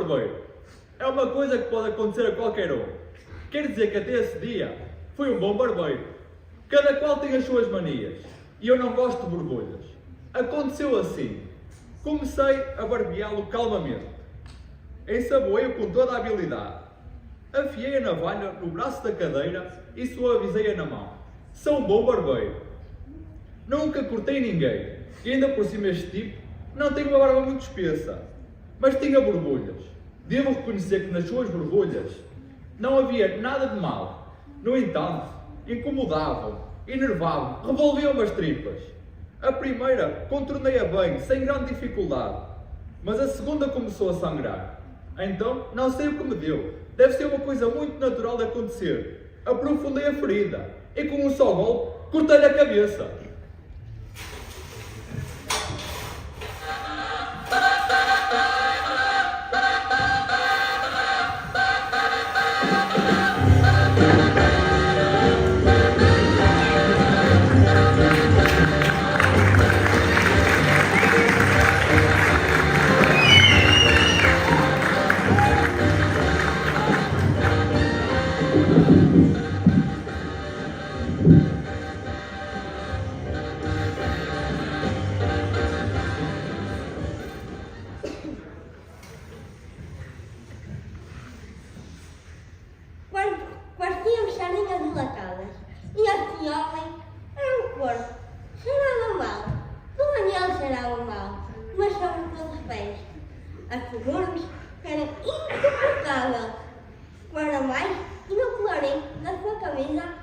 barbeiro é uma coisa que pode acontecer a qualquer um. Quer dizer que até esse dia fui um bom barbeiro. Cada qual tem as suas manias e eu não gosto de borbulhas. Aconteceu assim. Comecei a barbeá-lo calmamente. Ensaboei-o com toda a habilidade. Afiei a navalha no braço da cadeira e suavizei-a na mão. Sou um bom barbeiro. Nunca cortei ninguém. E ainda por cima este tipo não tem uma barba muito espessa. Mas tinha borbulhas. Devo reconhecer que nas suas borbulhas não havia nada de mal. No entanto, incomodavam, enervavam, revolviam-me as tripas. A primeira contornei-a bem, sem grande dificuldade. Mas a segunda começou a sangrar. Então, não sei o que me deu. Deve ser uma coisa muito natural de acontecer. Aprofundei a ferida e com um só golpe cortei-lhe a cabeça. Partiam salinhas dilatadas, e este homem era um corpo. Cheirava mal, não anel cheirava mal, mas sobretudo os pés. Asseguro-vos que era insuportável. Para mais, e no colorim da sua camisa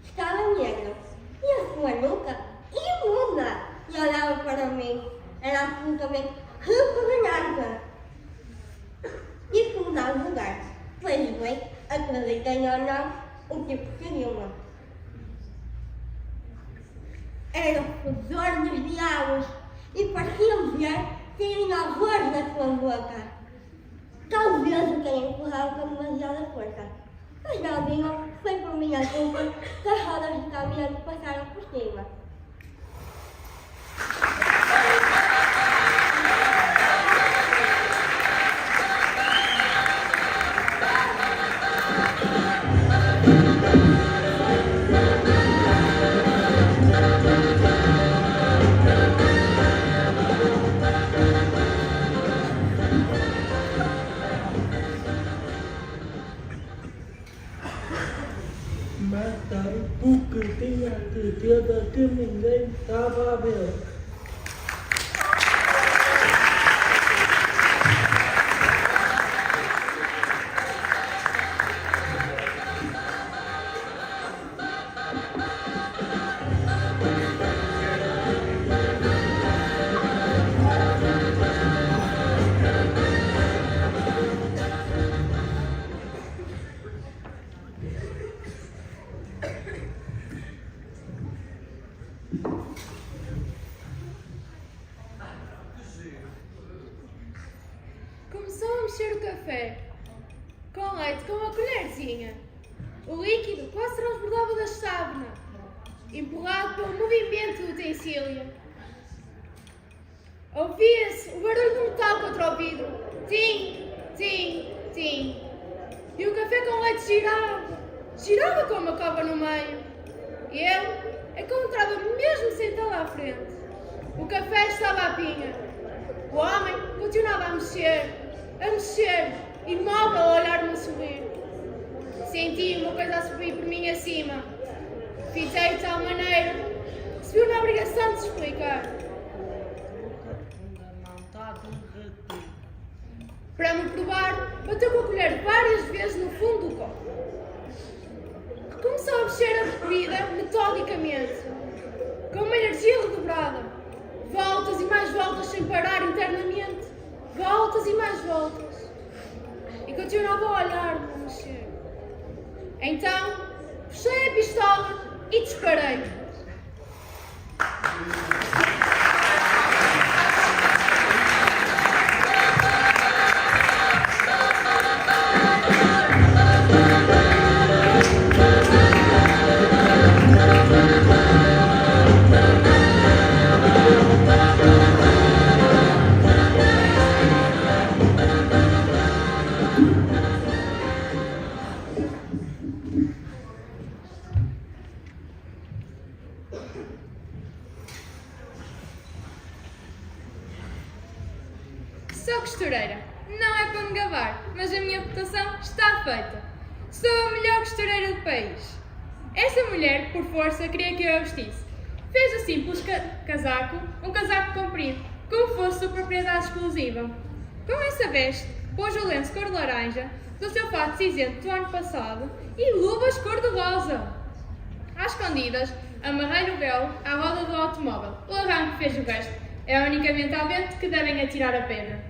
estava negro, e a sua nuca imunda, e olhava para mim. Era absolutamente repugnante. E como dá lugar, pois bem, acreditem ou não, o tipo seria uma. Era o fedor dos diabos e pareciam ver saírem horrores da sua boca. Talvez o tenha empurrado com demasiada força, mas não digam que foi por minha culpa que as rodas do caminhão passaram por cima. Mataram porque tinha certeza que ninguém estava a ver. Começou a mexer o café, com leite, com uma colherzinha. O líquido quase transbordava da chávena, empurrado pelo movimento do utensílio. Ouvia-se o barulho do metal contra o vidro. Tim, tim, tim. E o café com leite girava como uma cova no meio. E eu encontrava-me mesmo sentada à frente. O café estava à pinha. O homem continuava a mexer, imóvel a olhar-me a subir. Senti uma coisa a subir por mim acima. Fitei de tal maneira que se viu na obrigação de se explicar. Para me provar, bateu com a colher várias vezes no fundo do copo. Começou a mexer a bebida metodicamente, com uma energia redobrada. Voltas e mais voltas sem parar internamente. Voltas e mais voltas. E continuava a olhar-me a mexer. Então, fechei a pistola e disparei. Sou costureira. Não é para me gabar, mas a minha reputação está feita. Sou a melhor costureira do país. Essa mulher, por força, queria que eu a vestisse. Fez o simples casaco, um casaco comprido, como fosse sua propriedade exclusiva. Com essa veste, pôs o lenço cor de laranja, do seu fato cinzento do ano passado e luvas cor-de-rosa. Às escondidas, amarrei o véu à roda do automóvel. O arranque fez o resto. É unicamente ao vento que devem atirar a pedra.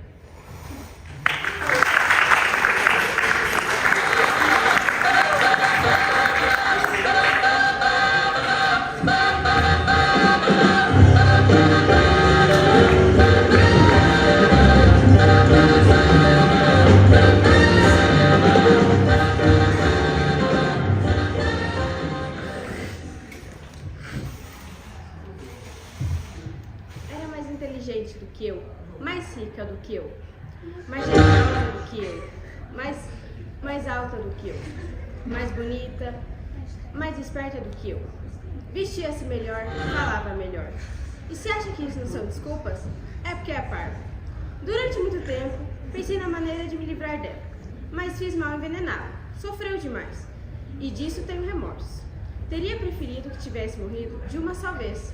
Era mais inteligente do que eu, mais rica do que eu, mais generosa do que eu, mais alta do que eu, mais bonita, mais esperta do que eu. Vestia-se melhor, falava melhor. E se acha que isso não são desculpas, é porque é parvo. Durante muito tempo, pensei na maneira de me livrar dela, mas fiz mal envenenado, sofreu demais. E disso tenho remorso. Teria preferido que tivesse morrido de uma só vez.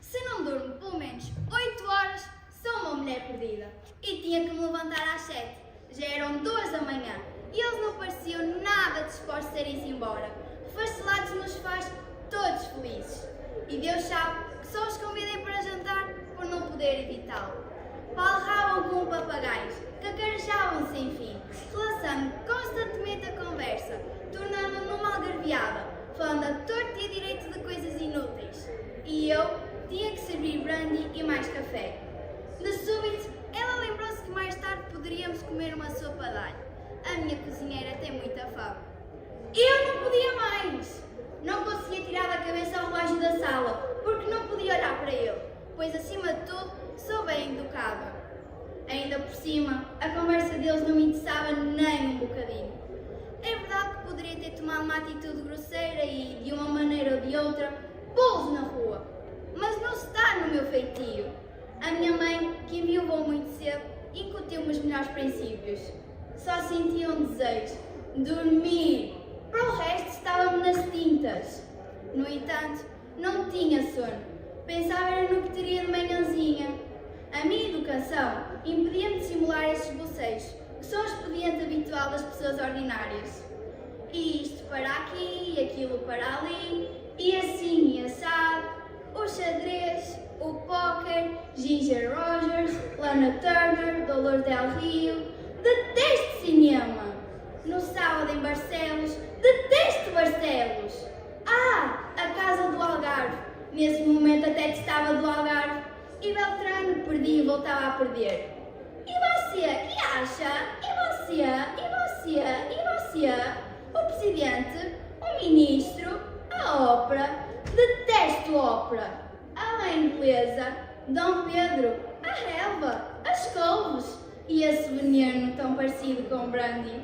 Se não durmo pelo menos 8 horas, sou uma mulher perdida. E tinha que me levantar às 7. Já eram 2 da manhã e eles não pareciam nada dispostos a irem-se embora. Refastelados nos sofás, todos felizes. E Deus sabe que só os convidei para jantar por não poder evitá-lo. Palravam como papagaios, cacarejavam sem fim, relaxando constantemente a conversa, tornando-a numa algarviada, falando a torto e a direito de coisas inúteis. E eu tinha que servir brandy e mais café. De súbito, ela lembrou-se que mais tarde poderíamos comer uma sopa de alho. A minha cozinheira tem muita fome. Eu não podia mais! Não conseguia tirar da cabeça o relógio da sala, porque não podia olhar para ele, pois acima de tudo, sou bem educada. Ainda por cima, a conversa deles não me interessava nem um bocadinho. É verdade que poderia ter tomado uma atitude grosseira e, de uma maneira ou de outra, pô-los na rua. Mas não está no meu feitio. A minha mãe, que enviou muito cedo, incutiu-me os melhores princípios. Só sentia um desejo: dormir. Para o resto, estava-me nas tintas. No entanto, não tinha sono. Pensava era no que teria de manhãzinha. A minha educação impedia-me de simular estes bocejos, que são o expediente habitual das pessoas ordinárias. E isto para aqui, e aquilo para ali, e assim e assado, o xadrez, o póquer, Ginger Rogers, Lana Turner, Dolores Del Rio. Detesto cinema! No sábado em Barcelos, detesto Barcelos! Ah, a Casa do Algarve! Nesse momento até estava do Algarve. E Beltrano perdia e voltava a perder. E você, que acha? E você? E você? E você? O presidente? O ministro? A ópera? Detesto ópera! Além de beleza, Dom Pedro, a relva, as couves e esse veneno tão parecido com brandy.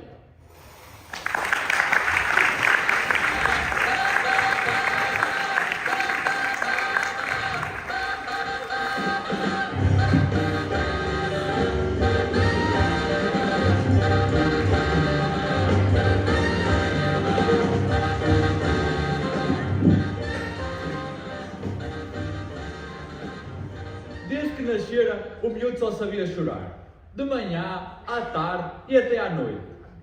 Desde que nascera, o miúdo só sabia chorar. De manhã, à tarde e até à noite.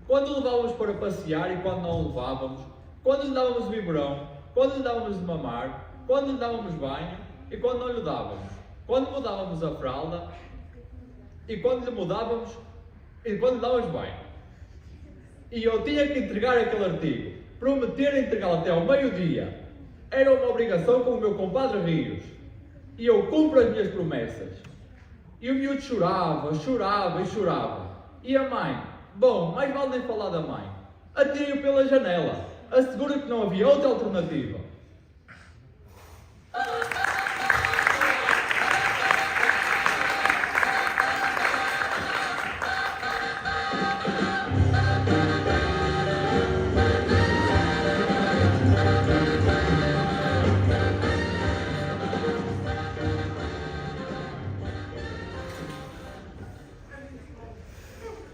Quando o levávamos para passear e quando não o levávamos. Quando lhe dávamos biberão, quando lhe dávamos de mamar, quando lhe dávamos banho e quando não lhe dávamos. Quando mudávamos a fralda e quando lhe mudávamos e quando lhe dávamos banho. E eu tinha que entregar aquele artigo. Prometer entregá-lo até ao meio-dia. Era uma obrigação com o meu compadre Rios. E eu cumpro as minhas promessas. E o miúdo chorava, chorava e chorava. E a mãe? Bom, mais vale nem falar da mãe. Atirei-o pela janela. Asseguro que não havia outra alternativa.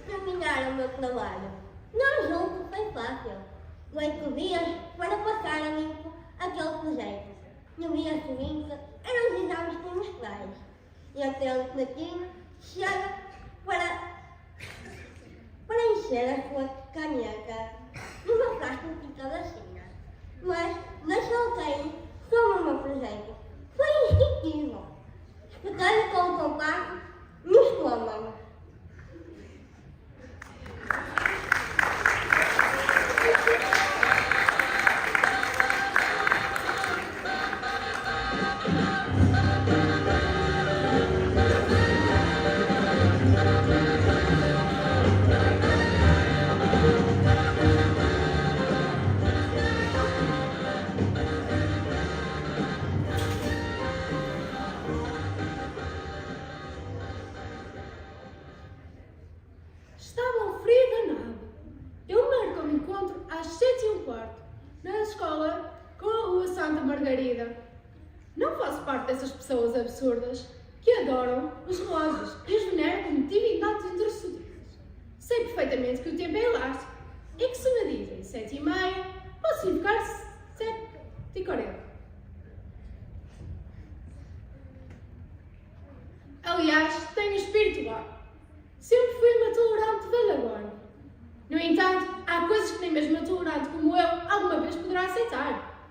Terminar o meu trabalho. Não julgo que foi fácil. 8 dias para passar a limpo aquele projeto. No dia seguinte eram os exames trimestrais. E até o platino chega para encher a sua caneta numa plástica da China. Mas deixou cair sobre o meu projeto. Foi instintivo. Espetei com o compacto no estômago. Estava um frio danado. Eu marco um encontro às 7h15, na escola com a Rua Santa Margarida. Não faço parte dessas pessoas absurdas que adoram os relógios e os veneram como divindades indestrutíveis. Sei perfeitamente que o tempo é elástico e que se me dizem 7h30, posso significar 7h40. Aliás, tenho espírito lá. Sempre fui uma tolerante velha agora. No entanto, há coisas que nem mesmo uma tolerante como eu alguma vez poderá aceitar.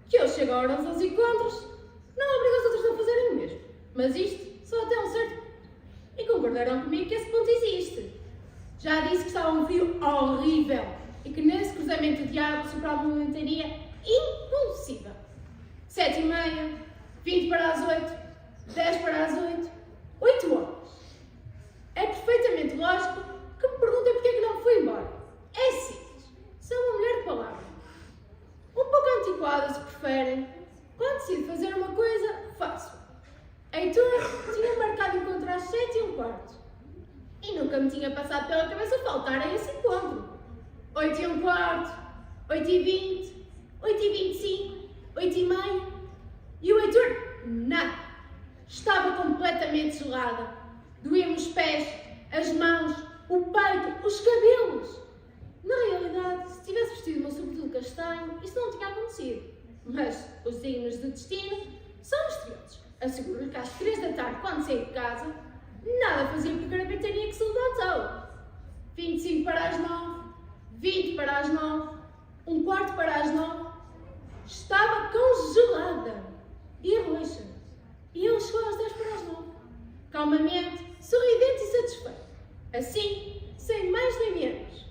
Que eu chego a horas aos encontros, não obrigo os outros a fazerem o mesmo. Mas isto só até um certo... E concordarão comigo que esse ponto existe. Já disse que estava um frio horrível e que nesse cruzamento de água soprava uma ventania impossível. 7h30, 20 para as 8, 10 para as 8, 8 horas. É perfeitamente lógico que me perguntem porque é que não fui embora. É simples. Sou uma mulher de palavra. Um pouco antiquada, se preferem. Quando decido fazer uma coisa, faço. Heitor tinha marcado encontro às 7h15. E nunca me tinha passado pela cabeça faltar a esse encontro. 8h15, 8h20, 8h25, 8h30. E o Heitor, nada. Estava completamente gelada. Doíam os pés, as mãos, o peito, os cabelos. Na realidade, se tivesse vestido o meu sobretudo castanho, isso não tinha acontecido. Mas os signos do destino são misteriosos. Asseguro-lhe que às 3 da tarde, quando saí de casa, nada fazia porque a ventania que se levantou. 25 para as 9, 20 para as 9, 1/4 para as 9. Estava congelada e roxa. E ele chegou às 10 para as 9. Calmamente, sorridente e satisfeito. Assim, sem mais nem menos.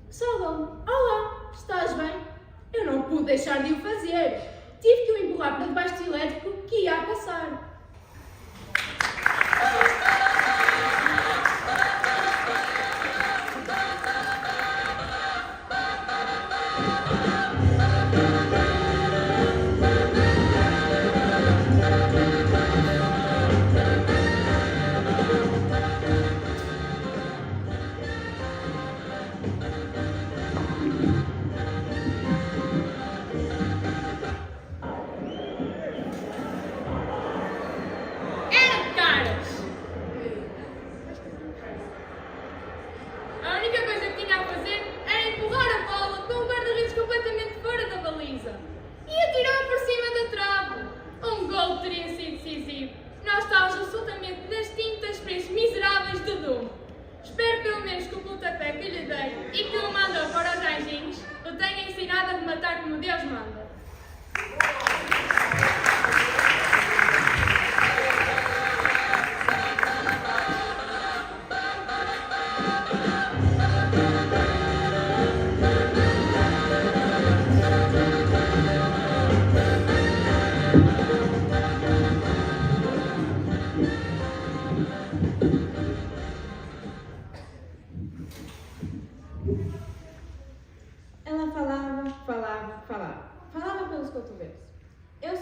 Saudou-me. Olá, estás bem? Eu não pude deixar de o fazer. Tive que o empurrar para debaixo do elétrico que ia a passar.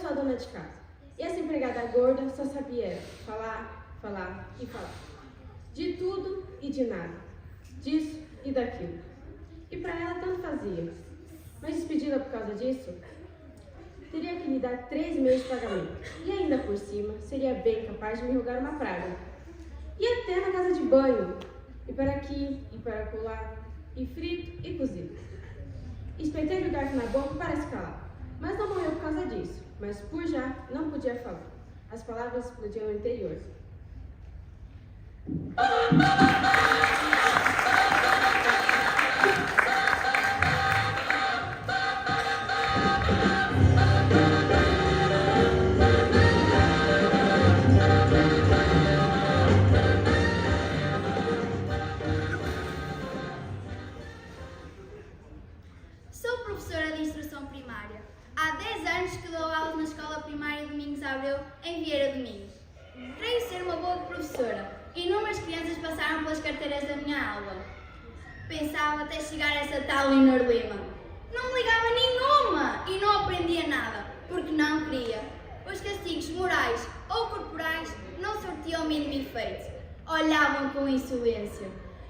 só a dona de casa. E essa empregada gorda só sabia falar, falar e falar. De tudo e de nada. Disso e daquilo. E para ela tanto fazia. Mas despedida por causa disso, teria que lhe dar 3 meses de pagamento. E ainda por cima, seria bem capaz de me rogar uma praga. E até na casa de banho. E para aqui, e para colar, e frito e cozido. Espetei-lhe o garfo na boca para se calar. Mas não morreu por causa disso. Mas por já não podia falar. As palavras explodiam no interior. Sou professora de instrução primária. Há 10 anos que dou aulas na escola primária Domingos Abreu, em Vieira do Minho. Creio ser uma boa professora. Inúmeras crianças passaram pelas carteiras da minha aula. Pensava até chegar a essa tal Leonor Lima. Não me ligava nenhuma e não aprendia nada, porque não queria. Os castigos morais ou corporais não surtiam o mínimo efeito. Olhavam com insolência.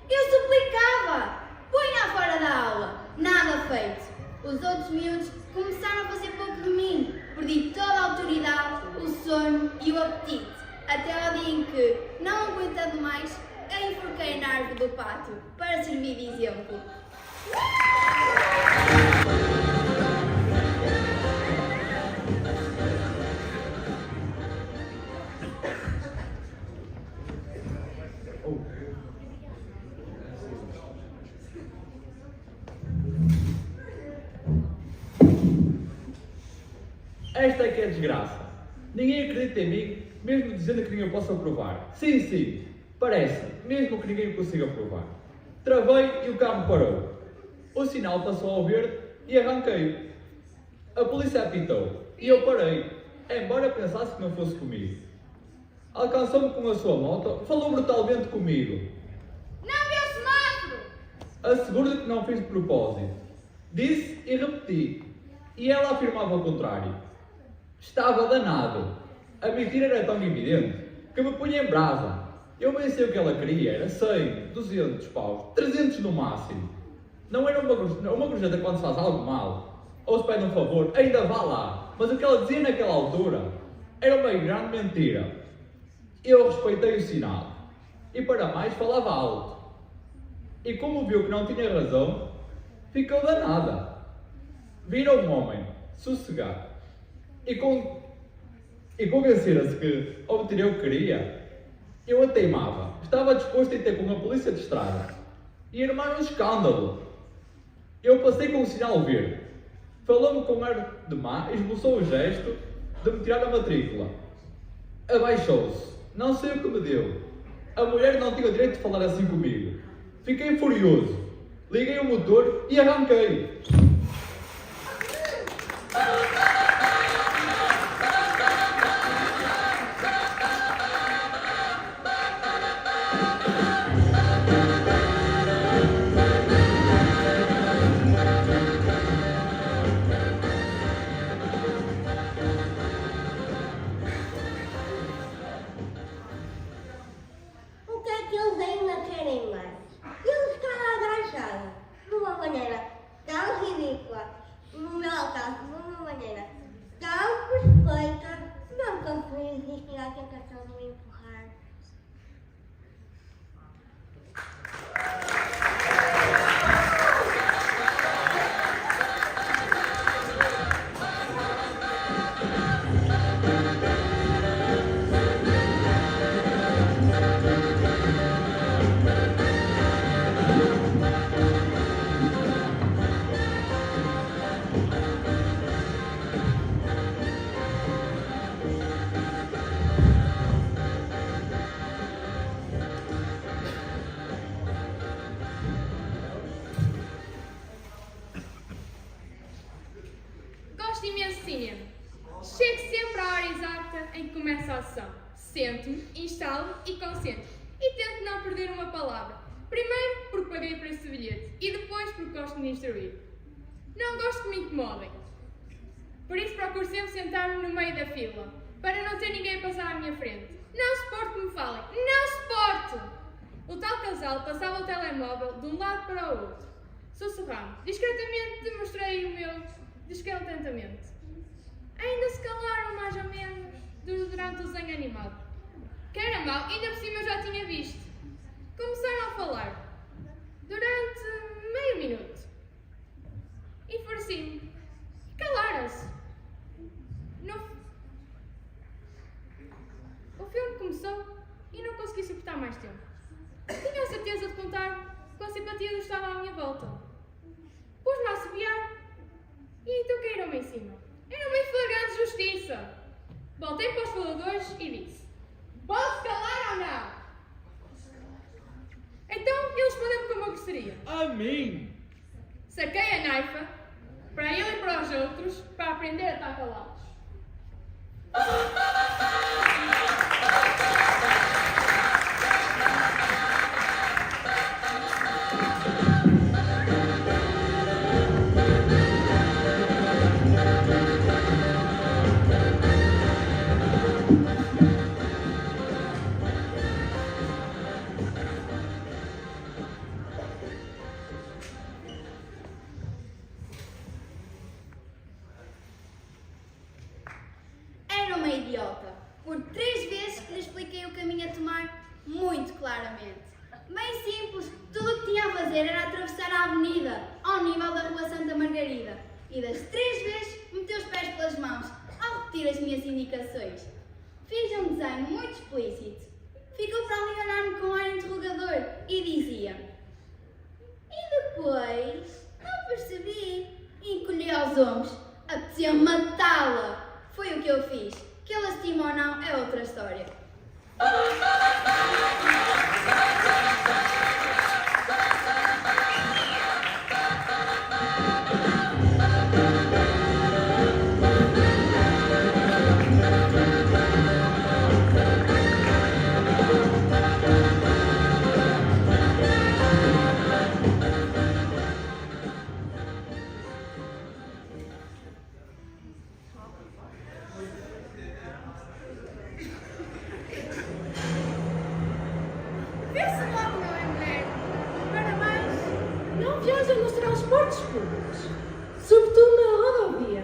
Eu suplicava! Ponha fora da aula! Nada feito. Os outros miúdos começaram a fazer pouco de mim. Perdi toda a autoridade, o sono e o apetite. Até ao dia em que, não aguentando mais, a enforquei na árvore do pátio para servir de exemplo. Esta é que é a desgraça. Ninguém acredita em mim, mesmo dizendo que ninguém possa provar. Sim, parece, mesmo que ninguém consiga provar. Travei e o carro parou. O sinal passou ao verde e arranquei. A polícia apitou e eu parei, embora pensasse que não fosse comigo. Alcançou-me com a sua moto, falou brutalmente comigo. Não viu o semáforo! Asseguro-lhe que não fiz de propósito. Disse e repeti. E ela afirmava o contrário. Estava danado. A mentira era tão evidente que me punha em brasa. Eu bem sei o que ela queria. Era 100, 200 paus, 300 no máximo. Não era uma gorjeta quando se faz algo mal. Ou se pede um favor, ainda vá lá. Mas o que ela dizia naquela altura era uma grande mentira. Eu respeitei o sinal. E para mais falava alto. E como viu que não tinha razão, ficou danada. Vira um homem, sossegado, e convencera-se que obteria o que queria. Eu a teimava, estava disposto a ir ter com a polícia de estrada e armar um escândalo. Eu passei com o sinal verde, falou-me com ar de má, esboçou o gesto de me tirar a matrícula. Abaixou-se, não sei o que me deu. A mulher não tinha o direito de falar assim comigo. Fiquei furioso, liguei o motor e arranquei. O que é que eles ainda querem mais? Eles estão agachados de uma maneira tão ridícula, no meu caso, de uma maneira tão perfeita, não consigo resistir à tentação de me empurrar. Gosto imenso de cinema. Chego sempre à hora exata em que começa a sessão. Sento-me, instalo e concentro. E tento não perder uma palavra. Primeiro porque paguei o preço do bilhete e depois porque gosto de me instruir. Não gosto que me incomodem. Por isso procuro sempre sentar-me no meio da fila, para não ter ninguém a passar à minha frente. Não suporto que me falem. Não suporto! O tal casal passava o telemóvel de um lado para o outro. Sussurrando. Discretamente demonstrei o meu descontentamento. Ainda se calaram mais ou menos durante o desenho animado. Que era mau, ainda por cima eu já tinha visto. Começaram a falar. Durante meio minuto. E fareci-me. Calaram-se. O filme começou e não consegui suportar mais tempo. Tinha a certeza de contar com a simpatia do que estava à minha volta. Pus-me a assobiar e então caíram-me em cima. Era-me em flagrante justiça. Voltei para os faladores e disse: posso calar ou não? Então ele respondeu-me como eu gostaria. A mim! Saquei a naifa para ele e para os outros para aprender a estar calados. Era uma idiota. Por 3 vezes que lhe expliquei o caminho a tomar muito claramente. Bem simples, tudo o que tinha a fazer era atravessar a avenida, ao nível da Rua Santa Margarida. E das 3 vezes meteu os pés pelas mãos, ao repetir as minhas indicações. Fiz um desenho muito explícito. Ficou para ali olhar-me com ar interrogador e dizia: e depois? Não percebi. E encolhi aos ombros. Apetecia-me matá-la. Foi o que eu fiz. Que ela estima ou não é outra história. Vê-se logo, não é, mulher? Para mais, não viajam nos transportes públicos, sobretudo na rodovia,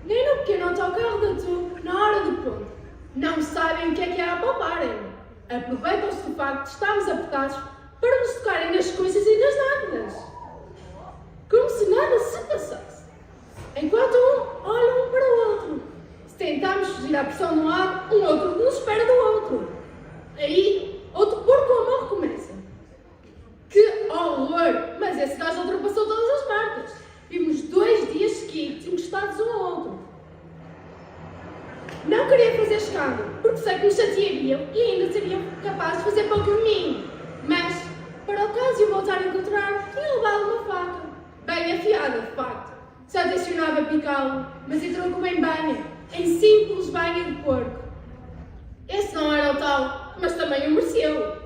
nem no pequeno autocarro da tubo na hora do ponto. Não sabem o que é a pouparem. Aproveitam-se do facto de estarmos apertados para nos tocarem nas coisas e nas nádegas. Como se nada se passasse. Enquanto olha um para o outro. Se tentarmos fugir à pressão de um lado, um outro nos espera do outro. Aí, outro porco amor recomeça. Que horror! Mas esse gajo ultrapassou todas as marcas. Vimos 2 dias seguidos encostados um ao outro. Não queria fazer escândalo, porque sei que me chateariam e ainda seriam capazes de fazer pouco de mim. Mas, para o caso de o voltar a encontrar, tinha levado uma faca. Bem afiada, de facto. Só tencionava picá-lo, mas entrou como em banha, em simples banha de porco. Esse não era o tal, mas também o mereceu.